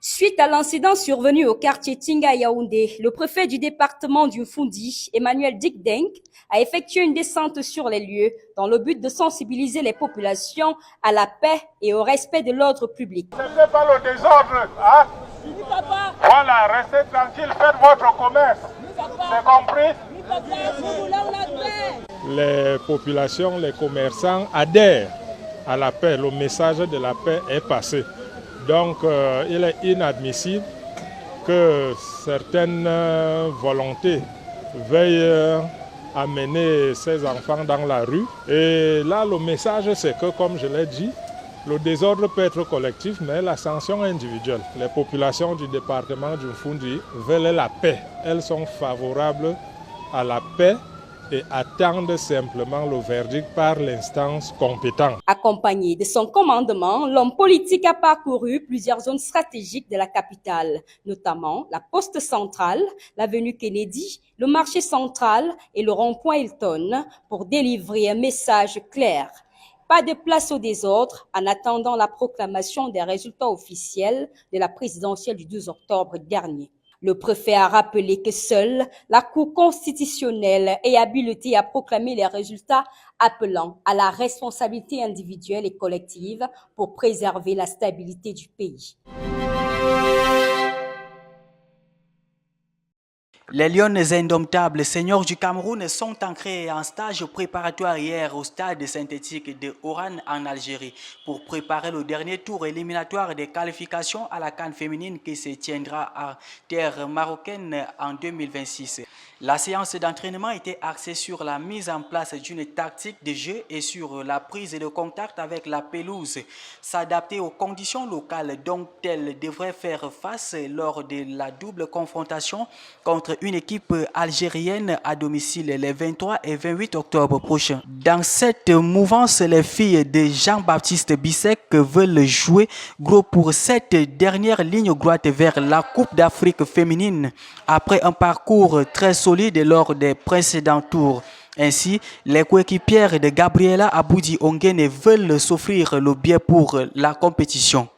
Suite à l'incident survenu au quartier Tinga Yaoundé, le préfet du département du Mfundi, Emmanuel Dikdenk, a effectué une descente sur les lieux dans le but de sensibiliser les populations à la paix et au respect de l'ordre public. Ce n'est pas le désordre, hein? Voilà, restez tranquille, faites votre commerce. C'est compris? Les populations, les commerçants adhèrent à la paix. Le message de la paix est passé. Donc, il est inadmissible que certaines volontés veuillent amener ces enfants dans la rue. Et là, le message, c'est que, comme je l'ai dit, le désordre peut être collectif, mais la sanction individuelle. Les populations du département du Mfundi veulent la paix. Elles sont favorables à la paix et attendent simplement le verdict par l'instance compétente. Accompagné de son commandement, l'homme politique a parcouru plusieurs zones stratégiques de la capitale, notamment la poste centrale, l'avenue Kennedy, le marché central et le rond-point Hilton pour délivrer un message clair. Pas de place au désordre en attendant la proclamation des résultats officiels de la présidentielle du 12 octobre dernier. Le préfet a rappelé que seule la Cour constitutionnelle est habilitée à proclamer les résultats, appelant à la responsabilité individuelle et collective pour préserver la stabilité du pays. Les Lions indomptables, seniors du Cameroun, sont entrés en stage préparatoire hier au stade synthétique de Oran en Algérie pour préparer le dernier tour éliminatoire des qualifications à la CAN féminine qui se tiendra à terre marocaine en 2026. La séance d'entraînement était axée sur la mise en place d'une tactique de jeu et sur la prise de contact avec la pelouse, s'adapter aux conditions locales dont elle devrait faire face lors de la double confrontation contre une équipe algérienne à domicile les 23 et 28 octobre prochains. Dans cette mouvance, les filles de Jean-Baptiste Bissek veulent jouer gros pour cette dernière ligne droite vers la Coupe d'Afrique féminine après un parcours très solide lors des précédents tours. Ainsi, les coéquipières de Gabriela Aboudi Ongene veulent s'offrir le billet pour la compétition.